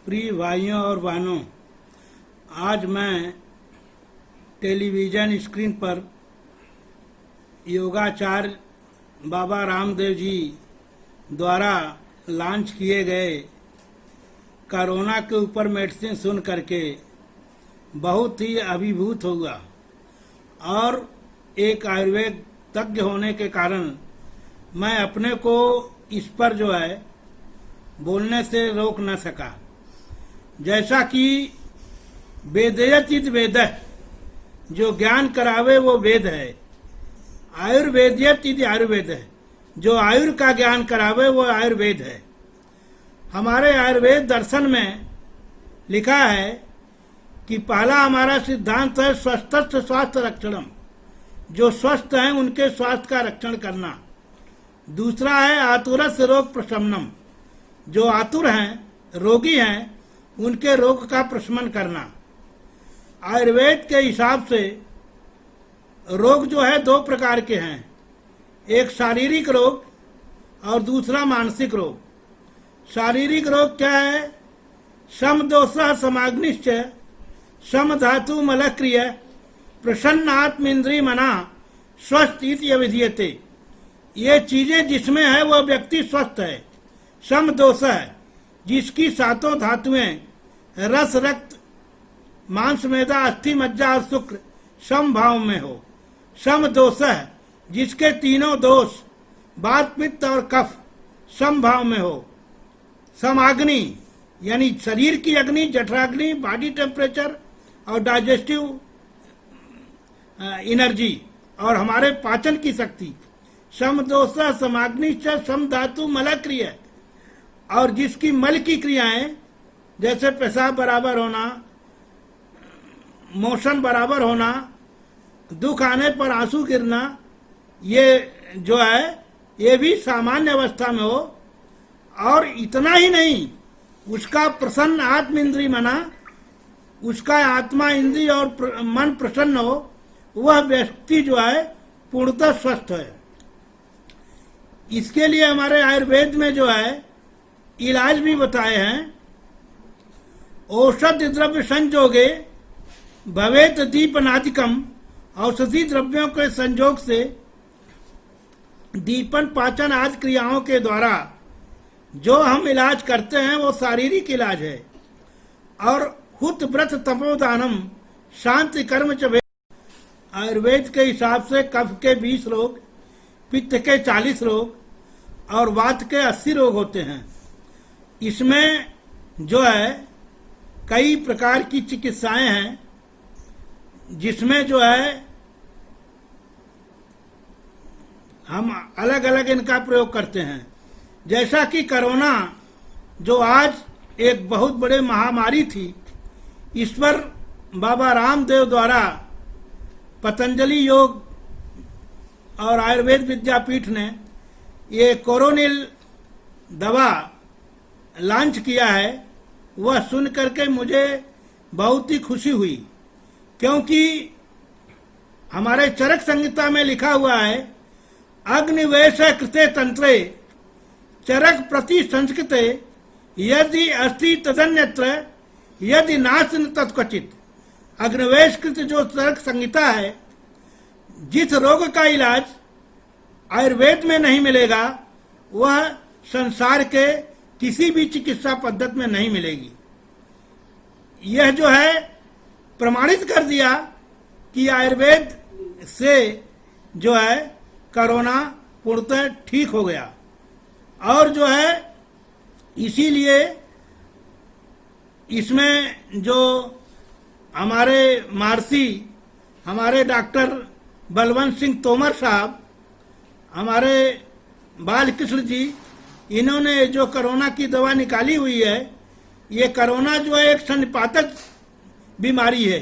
प्रिय भाइयों और बहनों, आज मैं टेलीविज़न स्क्रीन पर योगाचार्य बाबा रामदेव जी द्वारा लॉन्च किए गए कोरोना के ऊपर मेडिसिन सुन करके बहुत ही अभिभूत हुआ और एक आयुर्वेद तज्ञ होने के कारण मैं अपने को इस पर जो है बोलने से रोक न सका। जैसा कि वेदयचित वेद, जो ज्ञान करावे वो वेद है। आयुर्वेदयचित आयुर्वेद है, जो आयुर का ज्ञान करावे वो आयुर्वेद है। हमारे आयुर्वेद दर्शन में लिखा है कि पहला हमारा सिद्धांत है स्वस्थ स्वास्थ्य रक्षणम, जो स्वस्थ हैं उनके स्वास्थ्य का रक्षण करना। दूसरा है आतुरस्य रोग प्रशमनम, जो आतुर हैं रोगी हैं उनके रोग का प्रशमन करना। आयुर्वेद के हिसाब से रोग जो है दो प्रकार के हैं, एक शारीरिक रोग और दूसरा मानसिक रोग। शारीरिक रोग क्या है? सम दोषः समाग्निश्च सम धातु मलक्रिय प्रसन्न आत्म इंद्रिय मना स्वस्थ इति विधीयते। ये चीजें जिसमें है वह व्यक्ति स्वस्थ है। सम दोष है, जिसकी सातों धातुएं रस रक्त मांस मेदा अस्थि मज्जा और शुक्र सम भाव में हो। सम दोष है, जिसके तीनों दोष वात पित्त और कफ सम भाव में हो। समाग्नि यानी शरीर की अग्नि, जठराग्नि, बॉडी टेम्परेचर और डाइजेस्टिव एनर्जी और हमारे पाचन की शक्ति। सम दोष समाग्नि सम धातु मलक्रिय, और जिसकी मल की क्रियाएं जैसे पेशाब बराबर होना, मोशन बराबर होना, दुख आने पर आंसू गिरना, ये जो है ये भी सामान्य अवस्था में हो। और इतना ही नहीं, उसका प्रसन्न आत्म इंद्रिय मना, उसका आत्मा इंद्रिय और मन प्रसन्न हो, वह व्यक्ति जो है पूर्णतः स्वस्थ है। इसके लिए हमारे आयुर्वेद में जो है इलाज भी बताए हैं। औषध द्रव्य संजोगे भवेत दीपनादिकम, औषधि द्रव्यों के संयोग से दीपन पाचन आदि क्रियाओं के द्वारा जो हम इलाज करते हैं वो शारीरिक इलाज है। और हुत व्रत तपोदानम शांति कर्म च। आयुर्वेद के हिसाब से कफ के 20 रोग, पित्त के 40 रोग और वात के 80 रोग होते हैं। इसमें जो है कई प्रकार की चिकित्साएं हैं, जिसमें जो है हम अलग अलग इनका प्रयोग करते हैं। जैसा कि कोरोना जो आज एक बहुत बड़े महामारी थी, इस पर बाबा रामदेव द्वारा पतंजलि योग और आयुर्वेद विद्यापीठ ने ये कोरोनिल दवा लॉन्च किया है। वह सुन करके मुझे बहुत ही खुशी हुई, क्योंकि हमारे चरक संहिता में लिखा हुआ है अग्निवेश कृते तंत्रे चरक प्रति संस्कृते यदि अस्ति तदन्यत्र यदि नास्ति तत्क्वचित। अग्निवेशकृत जो चरक संहिता है, जिस रोग का इलाज आयुर्वेद में नहीं मिलेगा वह संसार के किसी भी चिकित्सा पद्धति में नहीं मिलेगी। यह जो है प्रमाणित कर दिया कि आयुर्वेद से जो है कोरोना पूर्णतः ठीक हो गया। और जो है इसीलिए इसमें जो हमारे महर्षि, हमारे डॉक्टर बलवंत सिंह तोमर साहब, हमारे बालकृष्ण जी, इन्होंने जो कोरोना की दवा निकाली हुई है, ये कोरोना जो है एक संपातक बीमारी है,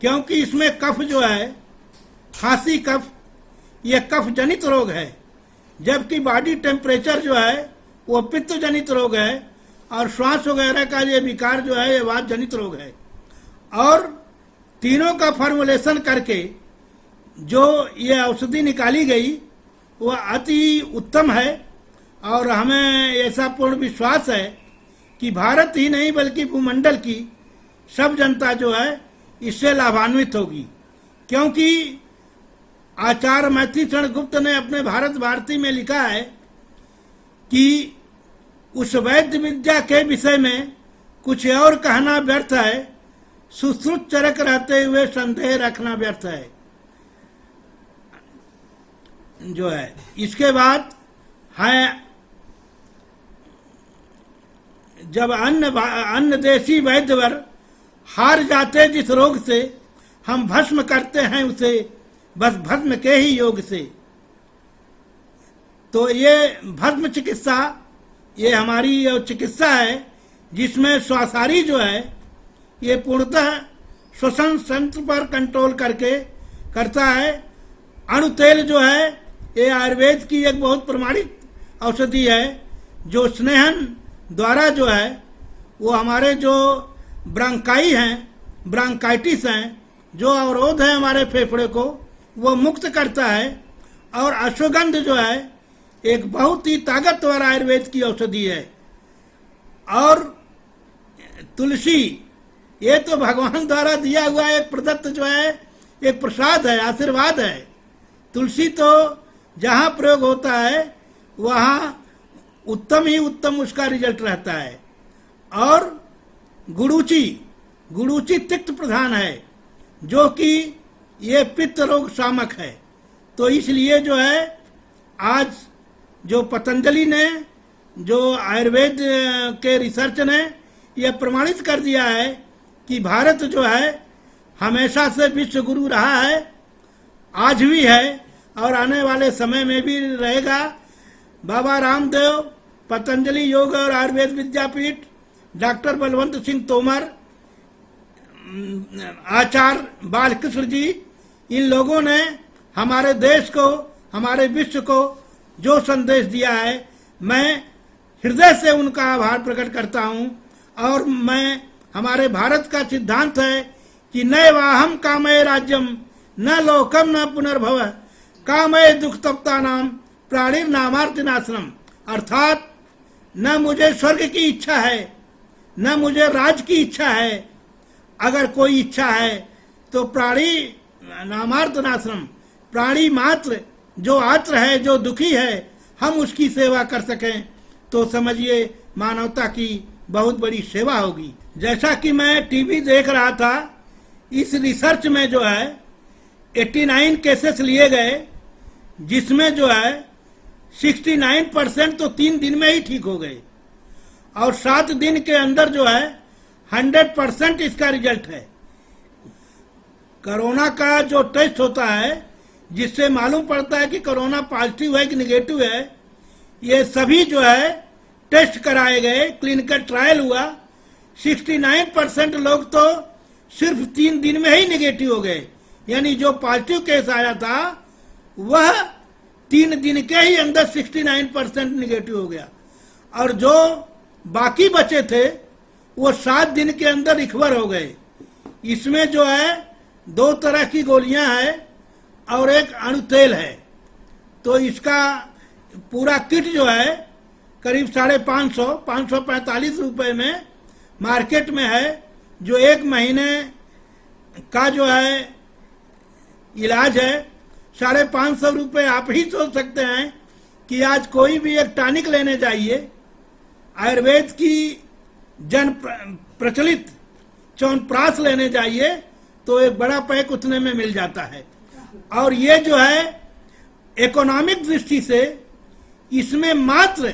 क्योंकि इसमें कफ जो है, खांसी कफ, ये कफ जनित रोग है। जबकि बॉडी टेम्परेचर जो है वो पित्त जनित रोग है, और श्वास वगैरह का ये विकार जो है ये वात जनित रोग है। और तीनों का फॉर्मुलेशन करके जो ये औषधि निकाली गई वह अति उत्तम है। और हमें ऐसा पूर्ण विश्वास है कि भारत ही नहीं बल्कि भूमंडल की सब जनता जो है इससे लाभान्वित होगी। क्योंकि आचार्य मैथिली शरण गुप्त ने अपने भारत भारती में लिखा है कि उस वैद्य विद्या के विषय में कुछ और कहना व्यर्थ है, सुश्रुत चरक रहते हुए संदेह रखना व्यर्थ है जो है। इसके बाद है जब अन्य देशी वैद्यवर हार जाते जिस रोग से, हम भस्म करते हैं उसे बस भस्म के ही योग से। तो ये भस्म चिकित्सा ये हमारी चिकित्सा है जिसमें स्वासारी जो है ये पूर्णतः श्वसन तंत्र पर कंट्रोल करके करता है। अणुतेल जो है ये आयुर्वेद की एक बहुत प्रमाणित औषधि है जो स्नेहन द्वारा जो है वो हमारे जो ब्रांकाई हैं, ब्रांकाइटिस हैं, जो अवरोध है हमारे फेफड़े को वो मुक्त करता है। और अश्वगंध जो है एक बहुत ही ताकतवर आयुर्वेद की औषधि है। और तुलसी ये तो भगवान द्वारा दिया हुआ एक प्रदत्त जो है एक प्रसाद है, आशीर्वाद है। तुलसी तो जहाँ प्रयोग होता है वहाँ उत्तम ही उत्तम उसका रिजल्ट रहता है। और गुड़ूची तिक्त प्रधान है जो कि ये पित्त रोग शामक है। तो इसलिए जो है आज जो पतंजलि ने जो आयुर्वेद के रिसर्च ने यह प्रमाणित कर दिया है कि भारत जो है हमेशा से विश्व गुरु रहा है, आज भी है और आने वाले समय में भी रहेगा। बाबा रामदेव, पतंजलि योग और आयुर्वेद विद्यापीठ, डॉक्टर बलवंत सिंह तोमर, आचार्य बालकृष्ण जी, इन लोगों ने हमारे देश को, हमारे विश्व को जो संदेश दिया है, मैं हृदय से उनका आभार प्रकट करता हूं। और मैं हमारे भारत का सिद्धांत है कि नैवाहम कामये राज्यम न लोकम न पुनर्भव कामये दुख तप्ता नाम प्राणीर नामार्थिनाश्रम। अर्थात न मुझे स्वर्ग की इच्छा है न मुझे राज की इच्छा है। अगर कोई इच्छा है तो प्राणी नामार्थिनाश्रम, प्राणी मात्र जो आत्र है, जो दुखी है, हम उसकी सेवा कर सकें तो समझिए मानवता की बहुत बड़ी सेवा होगी। जैसा कि मैं टीवी देख रहा था, इस रिसर्च में जो है 89 केसेस लिए गए जिसमें जो है 69% तो 3 दिन में ही ठीक हो गए और 7 दिन के अंदर जो है 100% इसका रिजल्ट है। कोरोना का जो टेस्ट होता है जिससे मालूम पड़ता है कि कोरोना पॉजिटिव है कि निगेटिव है, ये सभी जो है टेस्ट कराए गए, क्लिनिकल ट्रायल हुआ। 69% लोग तो सिर्फ 3 दिन में ही निगेटिव हो गए, यानी जो पॉजिटिव केस आया था वह 3 दिन के ही अंदर 69% निगेटिव हो गया और जो बाकी बचे थे वो 7 दिन के अंदर रिकवर हो गए। इसमें जो है 2 तरह की गोलियां हैं और एक अणुतेल है। तो इसका पूरा किट जो है करीब 545 रुपए में मार्केट में है, जो 1 महीने का जो है इलाज है। 550 रुपये आप ही सोच सकते हैं कि आज कोई भी एक टॉनिक लेने जाइए, आयुर्वेद की जन प्रचलित च्यवनप्राश लेने जाइए तो एक बड़ा पैक उतने में मिल जाता है। और ये जो है इकोनॉमिक दृष्टि से इसमें मात्र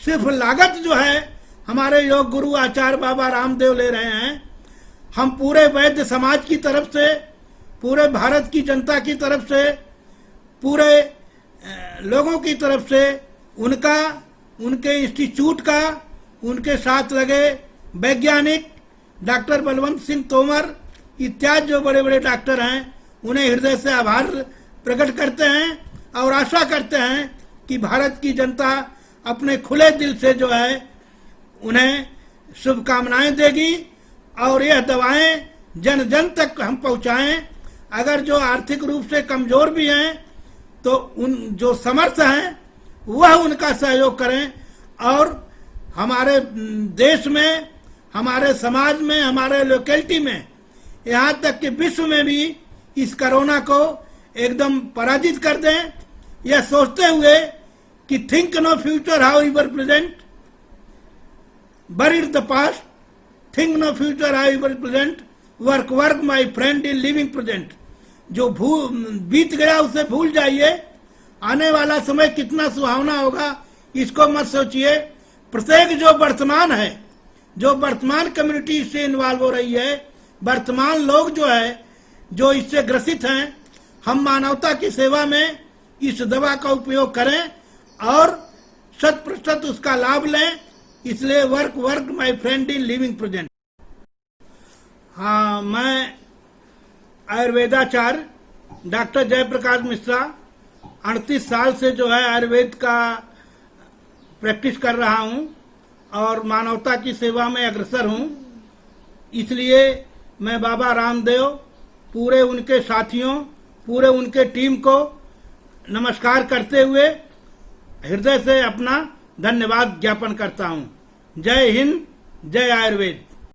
सिर्फ लागत जो है हमारे योग गुरु आचार्य बाबा रामदेव ले रहे हैं। हम पूरे वैद्य समाज की तरफ से, पूरे भारत की जनता की तरफ से, पूरे लोगों की तरफ से उनका, उनके इंस्टीट्यूट का, उनके साथ लगे वैज्ञानिक डॉक्टर बलवंत सिंह तोमर इत्यादि जो बड़े बड़े डॉक्टर हैं उन्हें हृदय से आभार प्रकट करते हैं और आशा करते हैं कि भारत की जनता अपने खुले दिल से जो है उन्हें शुभकामनाएं देगी और यह दवाएं जन जन तक हम पहुंचाएं। अगर जो आर्थिक रूप से कमजोर भी हैं तो उन जो समर्थ हैं वह उनका सहयोग करें और हमारे देश में, हमारे समाज में, हमारे लोकेलिटी में, यहाँ तक कि विश्व में भी इस कोरोना को एकदम पराजित कर दें, यह सोचते हुए कि think no future however present, buried the past, think no future however present, work work my friend in living present. जो बीत गया उसे भूल जाइए, आने वाला समय कितना सुहावना होगा इसको मत सोचिए। प्रत्येक जो वर्तमान है, जो वर्तमान कम्युनिटी इससे इन्वॉल्व हो रही है, वर्तमान लोग जो है जो इससे ग्रसित हैं, हम मानवता की सेवा में इस दवा का उपयोग करें और 100% उसका लाभ लें। इसलिए work work my friend in living present. हाँ, मैं आयुर्वेदाचार्य डॉक्टर जयप्रकाश मिश्रा 38 साल से जो है आयुर्वेद का प्रैक्टिस कर रहा हूँ और मानवता की सेवा में अग्रसर हूँ। इसलिए मैं बाबा रामदेव, पूरे उनके साथियों, पूरे उनके टीम को नमस्कार करते हुए हृदय से अपना धन्यवाद ज्ञापन करता हूँ। जय हिंद, जय आयुर्वेद।